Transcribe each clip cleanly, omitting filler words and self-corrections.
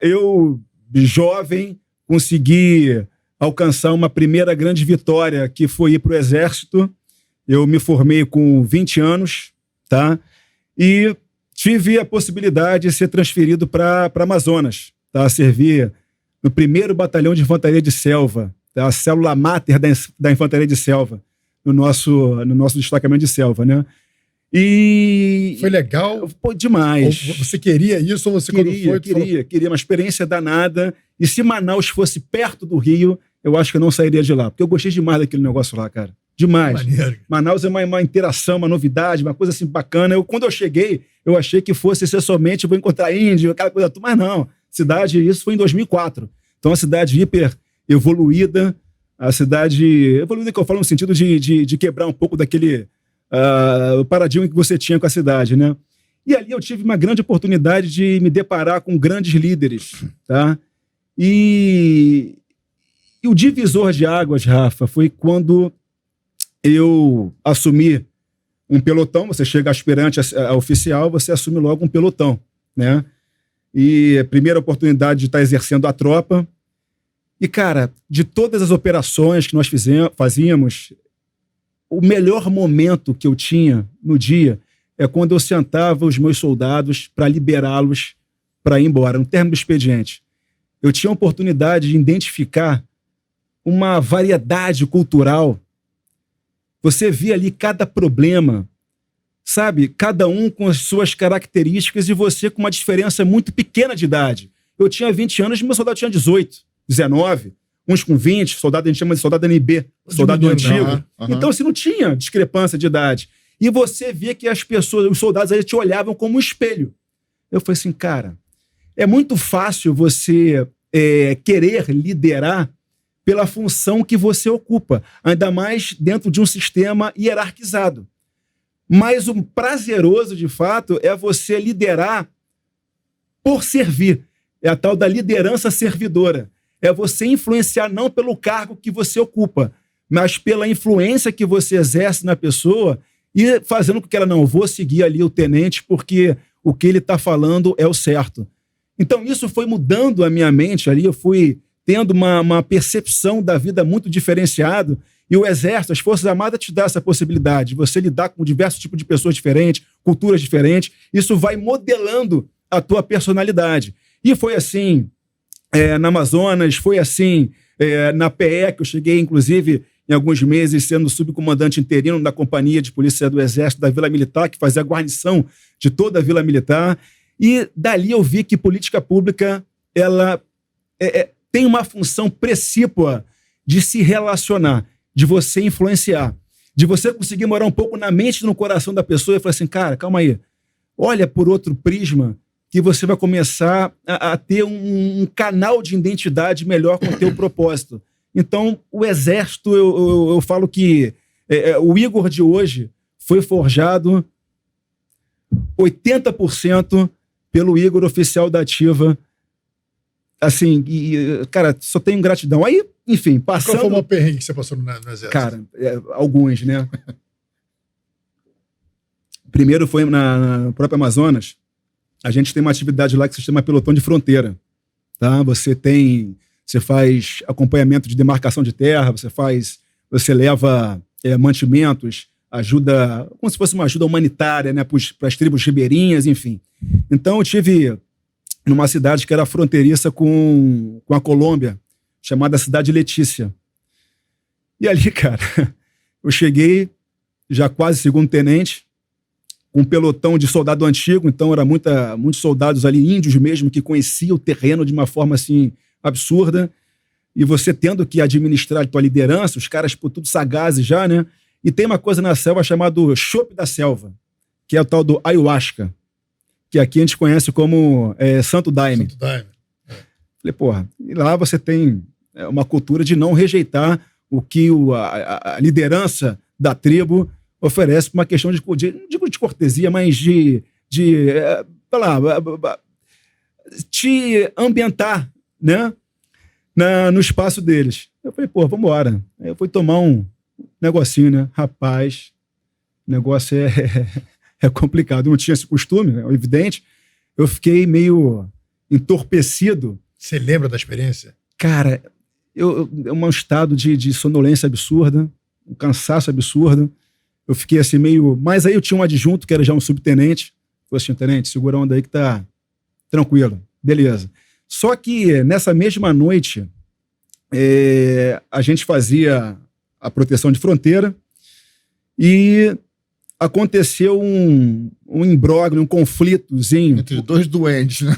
eu, jovem, consegui alcançar uma primeira grande vitória, que foi ir para o Exército. Eu me formei com 20 anos, tá? E tive a possibilidade de ser transferido para Amazonas, tá? Servir no 1º Batalhão de Infantaria de Selva, tá? A célula máter da Infantaria de Selva, no nosso destacamento de selva, né? E... Foi legal? Pô, demais. Ou você queria isso ou você quando foi? Queria uma experiência danada. E se Manaus fosse perto do Rio, eu acho que eu não sairia de lá, porque eu gostei demais daquele negócio lá, cara. Demais. Maneiro. Manaus é uma interação, uma novidade, uma coisa assim bacana. Quando eu cheguei, eu achei que fosse ser somente vou encontrar índio, aquela coisa, mas não. Cidade, isso foi em 2004. Então, a cidade hiper evoluída, a cidade evoluída que eu falo no sentido de quebrar um pouco daquele o paradigma que você tinha com a cidade, né? E ali eu tive uma grande oportunidade de me deparar com grandes líderes, tá? E o divisor de águas, Rafa, foi quando eu assumi um pelotão. Você chega aspirante a oficial, você assume logo um pelotão, né? E a primeira oportunidade de estar exercendo a tropa. E, cara, de todas as operações que nós fazíamos, o melhor momento que eu tinha no dia é quando eu sentava os meus soldados para liberá-los para ir embora, no término do expediente. Eu tinha a oportunidade de identificar uma variedade cultural. Você via ali cada problema, sabe? Cada um com as suas características e você com uma diferença muito pequena de idade. Eu tinha 20 anos e meu soldado tinha 18, 19, uns com 20, soldado, a gente chama de soldado NB, soldado antigo. Então, assim, não tinha discrepância de idade. E você via que as pessoas, os soldados aí te olhavam como um espelho. Eu falei assim, cara, é muito fácil você querer liderar pela função que você ocupa, ainda mais dentro de um sistema hierarquizado. Mas o prazeroso, de fato, é você liderar por servir. É a tal da liderança servidora. É você influenciar não pelo cargo que você ocupa, mas pela influência que você exerce na pessoa e fazendo com que ela não vou seguir ali o tenente porque o que ele está falando é o certo. Então isso foi mudando a minha mente ali, eu fui tendo uma percepção da vida muito diferenciada. E o Exército, as Forças Armadas te dá essa possibilidade de você lidar com diversos tipos de pessoas diferentes, culturas diferentes. Isso vai modelando a tua personalidade. E foi assim na Amazonas, foi assim na PE, que eu cheguei, inclusive, em alguns meses, sendo subcomandante interino da Companhia de Polícia do Exército da Vila Militar, que fazia a guarnição de toda a Vila Militar. E dali eu vi que política pública ela tem uma função precípua de se relacionar, de você influenciar, de você conseguir morar um pouco na mente e no coração da pessoa e falar assim, cara, calma aí, olha por outro prisma que você vai começar a ter um canal de identidade melhor com o teu propósito. Então, o Exército, eu falo que o Igor de hoje foi forjado 80% pelo Igor oficial da ativa. Assim, cara, só tenho gratidão. Aí, enfim, passando... Qual foi uma perrengue que você passou no Exército? Cara, alguns, né? Primeiro foi na própria Amazonas. A gente tem uma atividade lá que se chama pelotão de fronteira, tá? Você faz acompanhamento de demarcação de terra, você leva mantimentos, ajuda, como se fosse uma ajuda humanitária, né, para as tribos ribeirinhas, enfim. Então eu tive numa cidade que era fronteiriça com a Colômbia, chamada Cidade Letícia. E ali, cara, eu cheguei já quase segundo-tenente, com um pelotão de soldado antigo, então era muitos soldados ali, índios mesmo, que conheciam o terreno de uma forma assim absurda, e você tendo que administrar a tua liderança, os caras por tudo sagazes já, né? E tem uma coisa na selva chamada chopp da selva, que é o tal do ayahuasca, que aqui a gente conhece como Santo Daime. Santo Daime. Falei, porra, e lá você tem uma cultura de não rejeitar o que a liderança da tribo oferece por uma questão não digo de cortesia, mas de te ambientar, né, no espaço deles. Eu falei, pô, vamos embora. Aí eu fui tomar um negocinho, né? Rapaz, o negócio é complicado. Eu não tinha esse costume, é evidente. Eu fiquei meio entorpecido. Você lembra da experiência? Cara, é um estado de sonolência absurda, um cansaço absurdo. Eu fiquei assim meio... Mas aí eu tinha um adjunto, que era já um subtenente. Falei assim, tenente, segura a onda aí que tá tranquilo. Beleza. Só que nessa mesma noite, a gente fazia a proteção de fronteira e aconteceu um imbróglio, um conflitozinho. Entre dois doentes, né?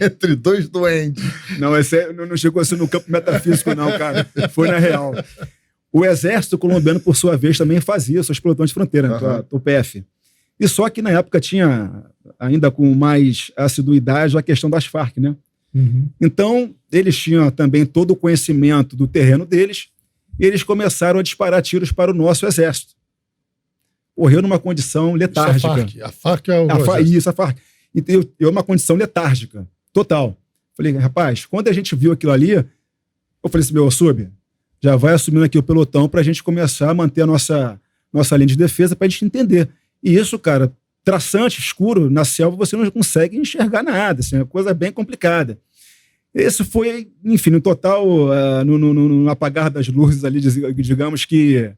Entre dois doentes. Não, não chegou assim no campo metafísico, não, cara. Foi na real. O exército colombiano, por sua vez, também fazia seus pelotões de fronteira, o PF. E só que na época tinha, ainda com mais assiduidade, a questão das Farc, né? Uhum. Então, eles tinham também todo o conhecimento do terreno deles e eles começaram a disparar tiros para o nosso exército. Ocorreu numa condição letárgica. A Farc é o Isso, a Farc. Então, eu uma condição letárgica, total. Falei, rapaz, quando a gente viu aquilo ali, eu falei assim, meu sub, já vai assumindo aqui o pelotão para a gente começar a manter a nossa linha de defesa para a gente entender. E isso, cara, traçante, escuro, na selva você não consegue enxergar nada, assim, é uma coisa bem complicada. Esse foi, enfim, no total, no apagar das luzes ali, digamos que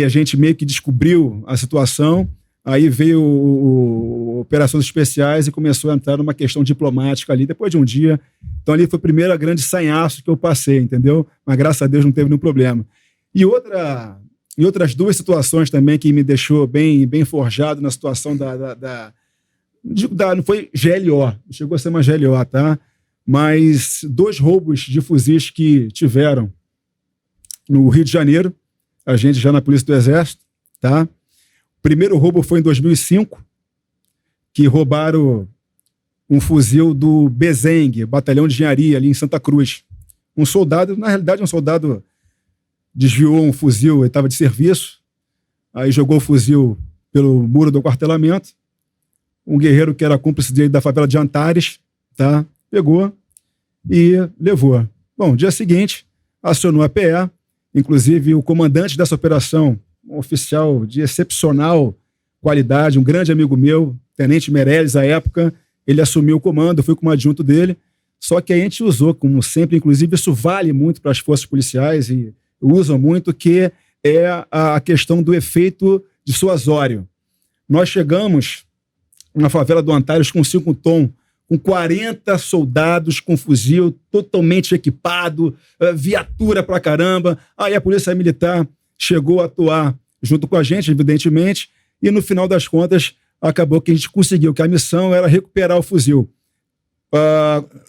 a gente meio que descobriu a situação, aí veio operações especiais e começou a entrar numa questão diplomática ali, depois de um dia. Então ali foi o primeiro grande sanhaço que eu passei, entendeu? Mas graças a Deus não teve nenhum problema. E outras duas situações também que me deixou bem forjado na situação não foi GLO, não chegou a ser uma GLO, tá? Mas 2 roubos de fuzis que tiveram no Rio de Janeiro, a gente já na Polícia do Exército, tá? O primeiro roubo foi em 2005, que roubaram um fuzil do Bezeng, Batalhão de Engenharia, ali em Santa Cruz. Um soldado, na realidade um soldado desviou um fuzil, ele estava de serviço, aí jogou o fuzil pelo muro do quartelamento, um guerreiro que era cúmplice dele da favela de Antares, tá? Pegou e levou. Bom, dia seguinte, acionou a PE, inclusive o comandante dessa operação, um oficial de excepcional qualidade, um grande amigo meu, Tenente Meirelles, à época, ele assumiu o comando, eu fui como adjunto dele, só que a gente usou, como sempre, inclusive isso vale muito para as forças policiais e usam muito, que é a questão do efeito dissuasório. Nós chegamos na favela do Antares com 5 tom, com 40 soldados com fuzil, totalmente equipado, viatura pra caramba. Aí a Polícia Militar chegou a atuar junto com a gente, evidentemente, e no final das contas acabou que a gente conseguiu, que a missão era recuperar o fuzil.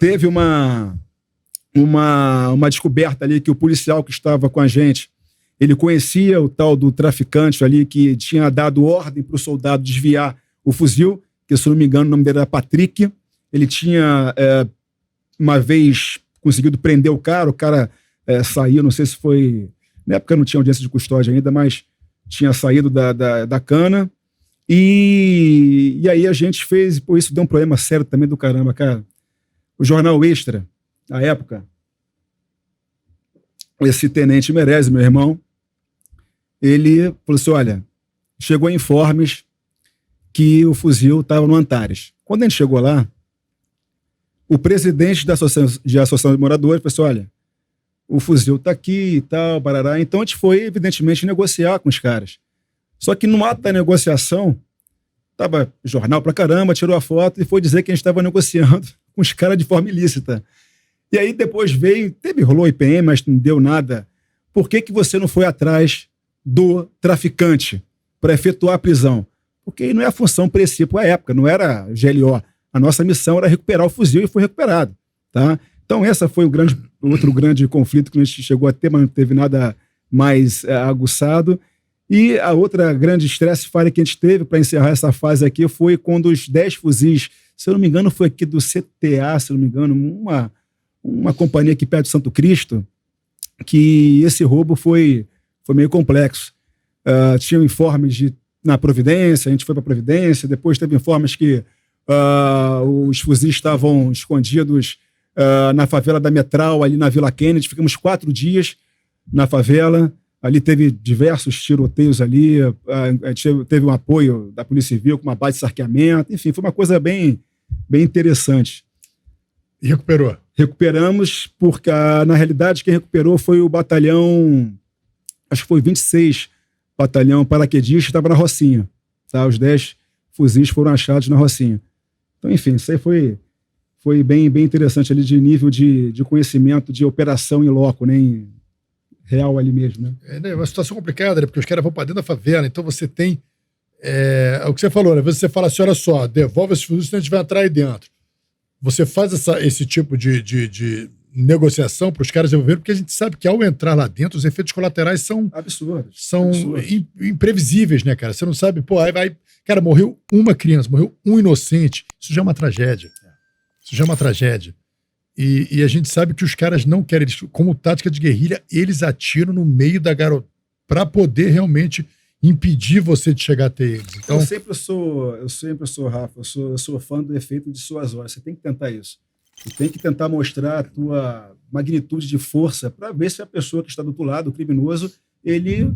Teve uma descoberta ali que o policial que estava com a gente, ele conhecia o tal do traficante ali que tinha dado ordem para o soldado desviar o fuzil, que se não me engano o nome dele era Patrick. Ele tinha uma vez conseguido prender o cara saiu, não sei se foi... Na época não tinha audiência de custódia ainda, mas tinha saído da cana. E aí a gente fez... Pô, isso deu um problema sério também do caramba, cara. O Jornal Extra, na época, esse Tenente Meirelles, meu irmão, ele falou assim, olha, chegou informes que o fuzil estava no Antares. Quando a gente chegou lá, o presidente da Associação de Moradores falou assim, olha, o fuzil está aqui e tal, barará. Então a gente foi, evidentemente, negociar com os caras. Só que no ato da negociação, estava jornal pra caramba, tirou a foto e foi dizer que a gente estava negociando com os caras de forma ilícita. E aí depois rolou IPM, mas não deu nada. Por que você não foi atrás do traficante para efetuar a prisão? Porque não é a função princípio à época, não era GLO. A nossa missão era recuperar o fuzil e foi recuperado. Tá? Então essa foi outro grande conflito que a gente chegou a ter, mas não teve nada mais aguçado. E a outra grande estresse fire que a gente teve para encerrar essa fase aqui foi quando os 10 fuzis, se eu não me engano foi aqui do CTA, se eu não me engano, uma companhia aqui perto de Santo Cristo, que esse roubo foi meio complexo. Tinham informes na Providência, a gente foi para a Providência, depois teve informes que os fuzis estavam escondidos na favela da Metral, ali na Vila Kennedy. Ficamos 4 dias na favela. Ali teve diversos tiroteios ali, a gente teve um apoio da Polícia Civil com uma base de sarqueamento, enfim, foi uma coisa bem interessante. E recuperou? Recuperamos, porque na realidade quem recuperou foi o batalhão, acho que foi 26 batalhão paraquedista, estava na Rocinha. Tá? Os 10 fuzis foram achados na Rocinha. Então, enfim, isso aí foi bem interessante ali de nível de conhecimento de operação em loco, né? Real ali mesmo, né? É uma situação complicada, né? Porque os caras vão para dentro da favela, então você tem o que você falou, né? Às vezes você fala assim, olha só, devolve esses fuzis, senão a gente vai entrar aí dentro. Você faz esse tipo de negociação para os caras devolverem, porque a gente sabe que ao entrar lá dentro, os efeitos colaterais são absurdos. São imprevisíveis, né, cara? Você não sabe, pô, aí vai... Cara, morreu uma criança, morreu um inocente. Isso já é uma tragédia. Isso já é uma tragédia. E a gente sabe que os caras não querem, como tática de guerrilha, eles atiram no meio da garota para poder realmente impedir você de chegar até eles. Então, eu sempre sou, Rafa, eu sou fã do efeito de suas horas. Você tem que tentar isso. Você tem que tentar mostrar a tua magnitude de força para ver se a pessoa que está do outro lado, o criminoso, ele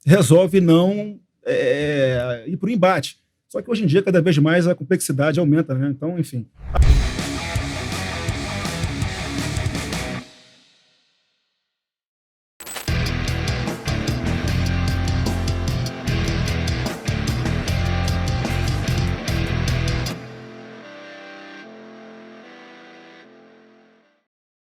resolve não ir para o embate. Só que hoje em dia, cada vez mais, a complexidade aumenta, né? Então, enfim...